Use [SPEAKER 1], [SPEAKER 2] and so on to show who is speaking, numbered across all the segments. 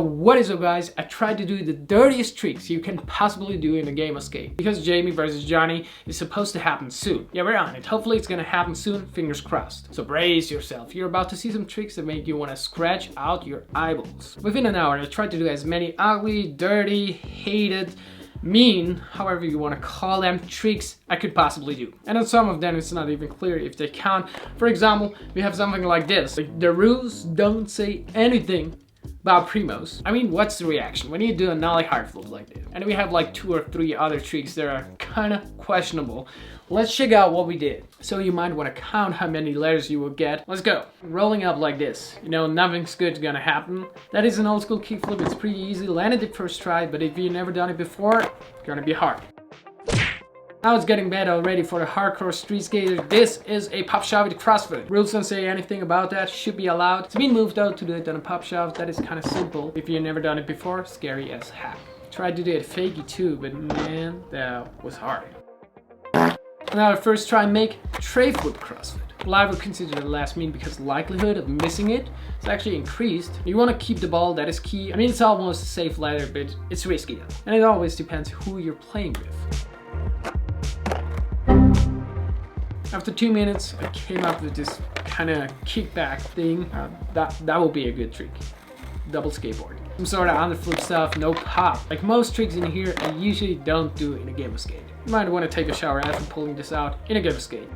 [SPEAKER 1] What is up, guys? I tried to do the dirtiest tricks you can possibly do in a game of skate. Because Jamie versus Jonny is supposed to happen soon. Yeah, we're on it. Hopefully it's gonna happen soon, fingers crossed. So brace yourself. You're about to see some tricks that make you wanna scratch out your eyeballs. Within an hour, I tried to do as many ugly, dirty, hated, mean, however you want to call them, tricks I could possibly do. And on some of them it's not even clear if they count. For example, we have something like this. Like, the rules don't say anything about primos. I mean, what's the reaction when you do a nollie hard flip like this? And we have like 2 or 3 other tricks that are kind of questionable. Let's check out what we did. So you might want to count how many letters you will get. Let's go. Rolling up like this. You know, nothing's good gonna happen. That is an old school kickflip. It's pretty easy. Landed it first try, but if you've never done it before, it's gonna be hard. Now it's getting bad already for the hardcore street skater. This is a pop shove with CrossFit. Rules don't say anything about that. Should be allowed. It's a mean move though to do it on a pop shove. That is kind of simple. If you've never done it before, scary as heck. Tried to do it fakey too, but man, that was hard. Now the first try, make tray flip CrossFit. Well, I would consider the last mean because the likelihood of missing it is actually increased. You want to keep the ball, that is key. I mean, it's almost a safe ladder, but it's risky though. And it always depends who you're playing with. After 2 minutes, I came up with this kind of kickback thing. That will be a good trick. Double skateboard. Some sort of underflip stuff, no pop. Like most tricks in here, I usually don't do in a game of skate. You might want to take a shower after pulling this out in a game of skate.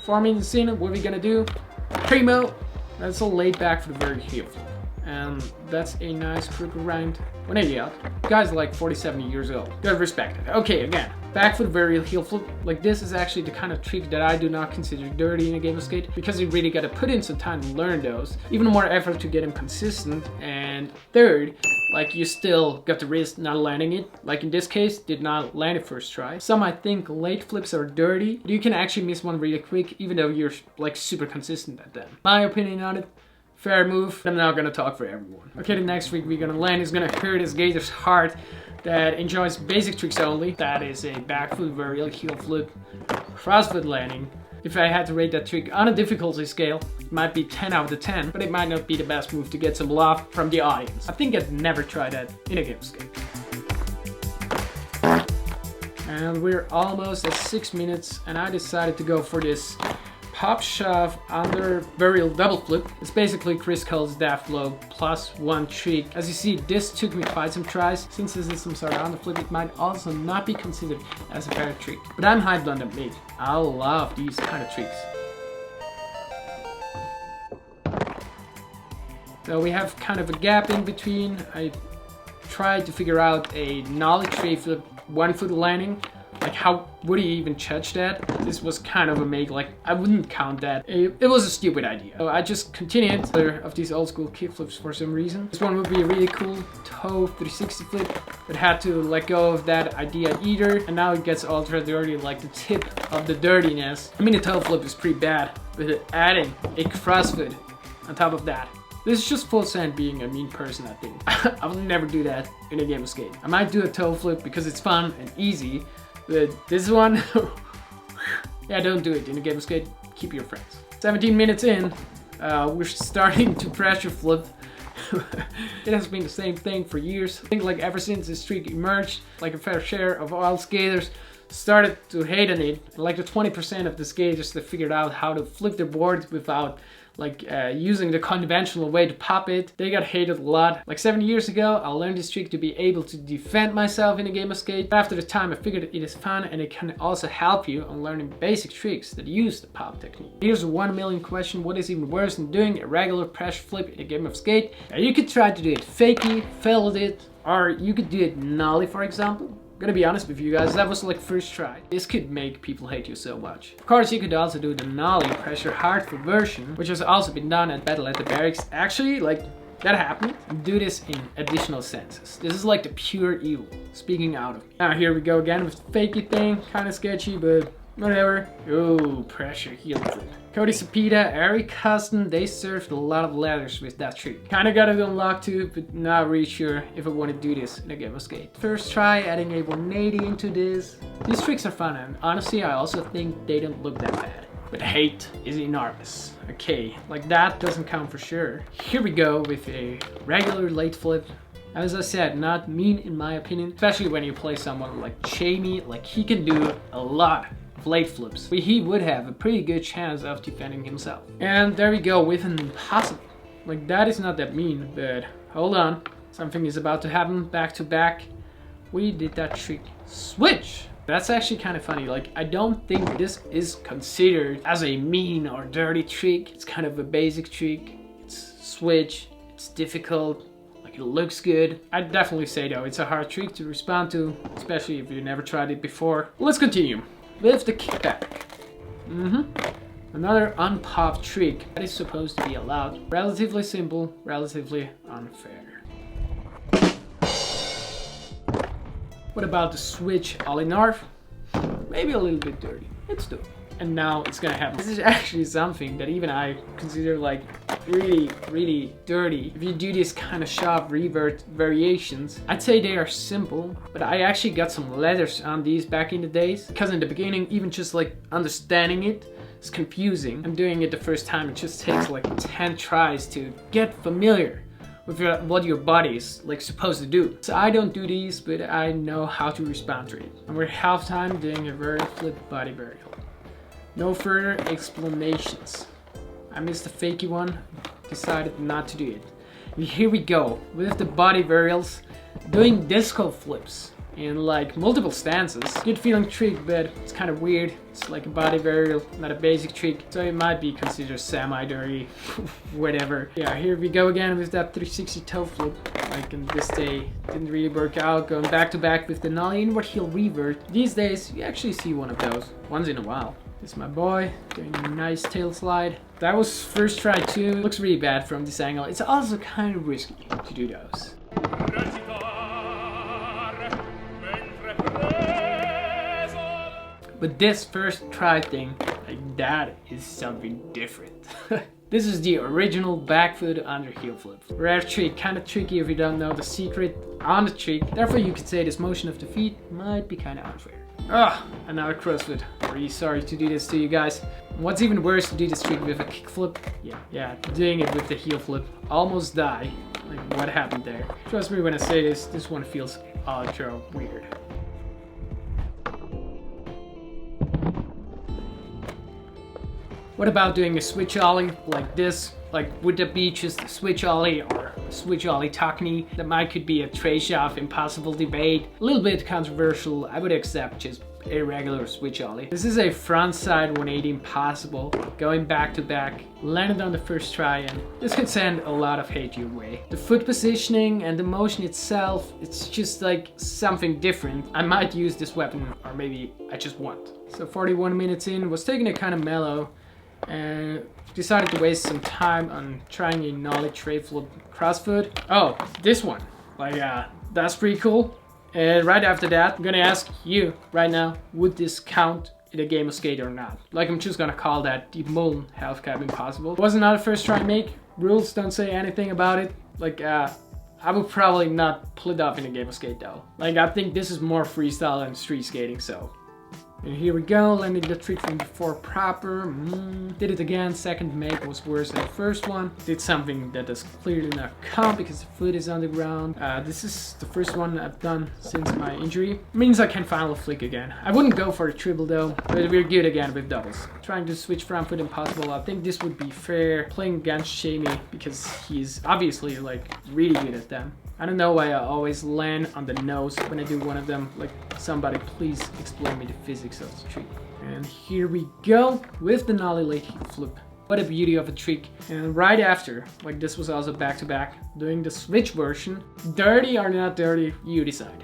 [SPEAKER 1] 4 minutes in, what are we gonna do? Primo! That's a laid back for the very Heelflip. And that's a nice crook around 180 out. Guy's like 47 years old. Gotta respect it. Okay, again, back for the very Heelflip. Like, this is actually the kind of trick that I do not consider dirty in a game of skate because you really gotta put in some time to learn those. Even more effort to get them consistent. And third, like, you still got the risk not landing it. Like in this case, did not land it first try. Some might think late flips are dirty, but you can actually miss one really quick even though you're like super consistent at them. My opinion on it, fair move. I'm not gonna talk for everyone. Okay, the next trick we're gonna land is gonna hurt his skater's heart that enjoys basic tricks only. That is a backfield varial heel flip CrossFit landing. If I had to rate that trick on a difficulty scale, it might be 10 out of 10, but it might not be the best move to get some love from the audience. I think I'd never try that in a game of skate. And we're almost at 6 minutes, and I decided to go for this pop shove under burial double flip. It's basically Chris Cole's daft flow plus 1 trick. As you see, this took me quite some tries. Since this is some sort of underflip, it might also not be considered as a fair trick. But I'm hyped on the mid. I love these kind of tricks. So we have kind of a gap in between. I tried to figure out a nollie tray flip 1 foot landing. Like, how would he even judge that? This was kind of a make, like, I wouldn't count that. It was a stupid idea. So I just continued of these old school kickflips for some reason. This one would be a really cool toe 360 flip, but had to let go of that idea either. And now it gets ultra dirty, like the tip of the dirtiness. I mean, the toe flip is pretty bad, but adding a CrossFit on top of that. This is just full send being a mean person, I think. I will never do that in a game of skate. I might do a toe flip because it's fun and easy, but this one, yeah, don't do it in a game of skate. Keep your friends. 17 minutes in, we're starting to pressure flip. It has been the same thing for years. I think like ever since this streak emerged, like a fair share of all skaters started to hate on it. Like the 20% of the skaters that figured out how to flip their board without like using the conventional way to pop it, they got hated a lot. Like 7 years ago, I learned this trick to be able to defend myself in a game of skate. After the time, I figured it is fun and it can also help you on learning basic tricks that use the pop technique. Here's a 1 million question: what is even worse than doing a regular pressure flip in a game of skate? Now, you could try to do it fakey, failed it, or you could do it nollie, for example. I'm gonna be honest with you guys, that was like first try. This could make people hate you so much. Of course, you could also do the nollie pressure hard flip version, which has also been done at Battle at the Berrics. Actually, like, that happened. Do this in additional senses. This is like the pure evil speaking out of me. Now here we go again with the fakey thing. Kind of sketchy, but whatever. Oh, pressure heel flip. Cody Sapita, Eric Custon, they served a lot of letters with that trick. Kinda got it unlocked too, but not really sure if I want to do this in a game of skate. First try adding a 180 into this. These tricks are fun, and honestly I also think they don't look that bad. but hate is enormous. Okay, like that doesn't count for sure. Here we go with a regular late flip. As I said, not mean in my opinion, especially when you play someone like Jamie. Like, he can do a lot of late flips, but he would have a pretty good chance of defending himself. And there we go with an impossible. Like, that is not that mean, but hold on. Something is about to happen back to back. We did that trick. Switch! That's actually kind of funny. Like, I don't think this is considered as a mean or dirty trick. It's kind of a basic trick. It's switch. It's difficult. Like, it looks good. I'd definitely say though, it's a hard trick to respond to, especially if you never tried it before. Let's continue with the kickback. Another unpopped trick that is supposed to be allowed. Relatively simple, relatively unfair. What about the switch ollie narf? Maybe a little bit dirty. Let's do it. And now it's gonna happen. This is actually something that even I consider like really dirty. If you do this kind of sharp revert variations, I'd say they are simple, but I actually got some letters on these back in the days, because in the beginning, even just like understanding it is confusing. I'm doing it the first time. It just takes like 10 tries to get familiar with what your body is like supposed to do. So I don't do these, but I know how to respond to it. And we're halftime doing a very flip body burial. No further explanations. I missed the fakey one, decided not to do it. And here we go with the body burials, doing disco flips in like multiple stances. Good feeling trick, but it's kind of weird. It's like a body burial, not a basic trick, so it might be considered semi-dirty, whatever. Yeah, here we go again with that 360 toe flip. Like in this day, didn't really work out. Going back to back with the nollie inward heel revert. These days, you actually see one of those once in a while. This is my boy doing a nice tail slide. That was first try too. Looks really bad from this angle. It's also kind of risky to do those. But this first try thing, like that is something different. This is the original backfield under heel flip. Rare trick, kind of tricky if you don't know the secret on the trick. Therefore you could say this motion of the feet might be kind of unfair. Ah, another crossfit. Really sorry to do this to you guys. What's even worse, to do this trick with a kickflip. Yeah, doing it with the heel flip. Almost die. Like, what happened there? Trust me when I say this one feels ultra weird. What about doing a switch ollie like this? Like, would that be just a switch ollie or a switch ollie technique? That might could be a trade-off, impossible debate. A little bit controversial. I would accept just a regular switch ollie. This is a front side 180 impossible, going back to back, landed on the first try, and this could send a lot of hate your way. The foot positioning and the motion itself, it's just like something different. I might use this weapon, or maybe I just won't. So 41 minutes in, was taking it kind of mellow, and decided to waste some time on trying a nollie tray flip crossfoot. Oh, this one. Like, that's pretty cool. And right after that, I'm gonna ask you right now, would this count in a game of skate or not? Like, I'm just gonna call that the Mullen half cab impossible. It was not a first try make. Rules don't say anything about it. Like, I would probably not pull it off in a game of skate though. Like, I think this is more freestyle than street skating, so. And here we go, landing the trick from before proper. Did it again, second make was worse than the first one. Did something that does clearly not count because the foot is on the ground. This is the first one I've done since my injury. Means I can finally flick again. I wouldn't go for a triple though, but we're good again with doubles. Trying to switch front foot impossible. I think this would be fair. Playing against Jamie because he's obviously like really good at them. I don't know why I always land on the nose when I do one of them. Like, somebody please explain me the physics of the trick. And here we go with the nollie late heel flip. What a beauty of a trick. And right after, like this was also back to back, doing the switch version. Dirty or not dirty, you decide.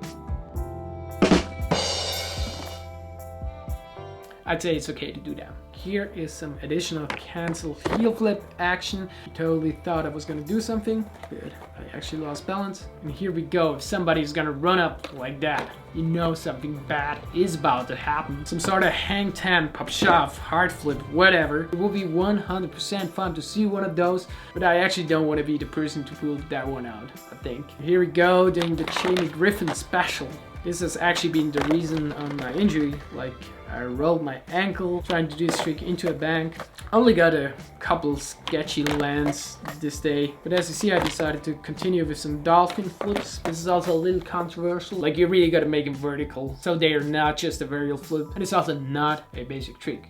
[SPEAKER 1] I'd say it's okay to do that. Here is some additional cancel heel flip action. I totally thought I was gonna do something, but I actually lost balance. And here we go. If somebody's gonna run up like that, you know something bad is about to happen. Some sort of hang 10, pop shove, hard flip, whatever. It will be 100% fun to see one of those, but I actually don't want to be the person to pull that one out, I think. Here we go, doing the Jamie Griffin special. This has actually been the reason on my injury. Like, I rolled my ankle trying to do this trick into a bank. Only got a couple sketchy lands this day, but as you see, I decided to continue with some Dolphin Flips. This is also a little controversial. Like, you really gotta make them vertical, so they are not just a varial flip, and it's also not a basic trick.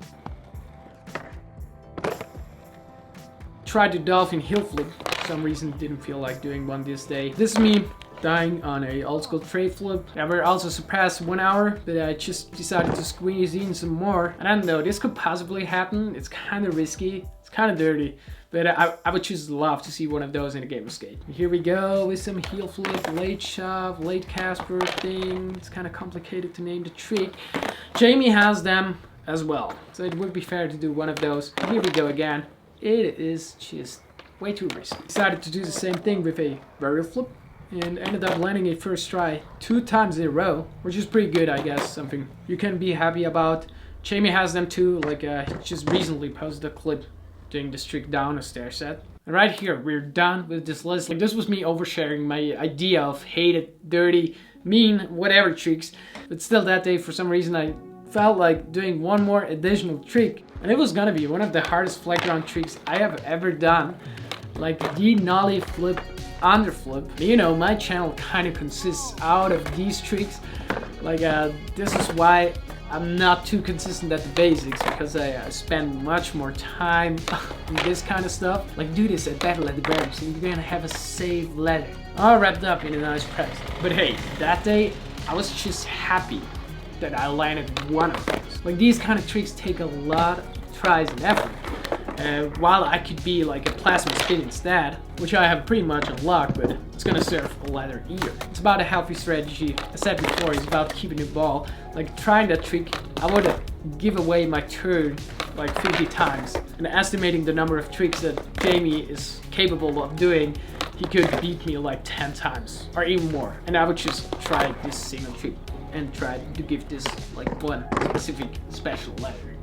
[SPEAKER 1] Tried to Dolphin Heelflip. For some reason, didn't feel like doing one this day. This is me dying on a old school tray flip. Never also surpassed 1 hour, but I just decided to squeeze in some more. And I don't know, this could possibly happen. It's kind of risky, it's kind of dirty, but I would just love to see one of those in a game of skate. Here we go with some heel flip, late shove, late Casper thing. It's kind of complicated to name the trick. Jamie has them as well, so it would be fair to do one of those. Here we go again. It is just way too risky. Decided to do the same thing with a varial flip, and ended up landing it first try 2 times in a row, which is pretty good, I guess. Something you can be happy about. Jamie has them too. Like, he just recently posted a clip doing this trick down a stair set. And right here, we're done with this list. Like, this was me oversharing my idea of hated, dirty, mean, whatever tricks. But still, that day, for some reason, I felt like doing one more additional trick. And it was gonna be one of the hardest flat ground tricks I have ever done. Like the nollie flip, underflip. You know, my channel kind of consists out of these tricks. Like, this is why I'm not too consistent at the basics, because I spend much more time on this kind of stuff. Like, do this at Battle at the Berrics and you're gonna have a save letter. All wrapped up in a nice press. But hey, that day, I was just happy that I landed one of those. Like, these kind of tricks take a lot of tries and effort. While I could be like a plasma spin instead, which I have pretty much unlocked, but it's gonna serve a leather ear. It's about a healthy strategy. I said before, it's about keeping the ball. Like, trying that trick, I would give away my turn like 50 times. And estimating the number of tricks that Jamie is capable of doing, he could beat me like 10 times or even more. And I would just try this single trick and try to give this like one specific special letter.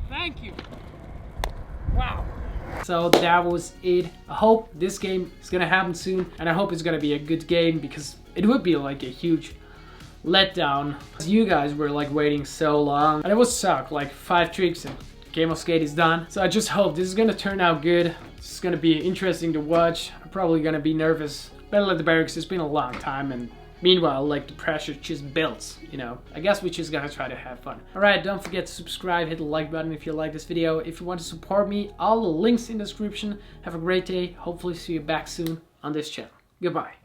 [SPEAKER 1] Thank you. Wow. So that was it. I hope this game is gonna happen soon, and I hope it's gonna be a good game, because it would be like a huge letdown. You guys were like waiting so long, and it would suck. Like 5 tricks and game of skate is done. So I just hope this is gonna turn out good. It's gonna be interesting to watch. I'm probably gonna be nervous. Battle at the Berrics, it's been a long time, and meanwhile, like, the pressure just builds, you know. I guess we just gotta try to have fun. Alright, don't forget to subscribe, hit the like button if you like this video. If you want to support me, all the links in the description. Have a great day. Hopefully see you back soon on this channel. Goodbye.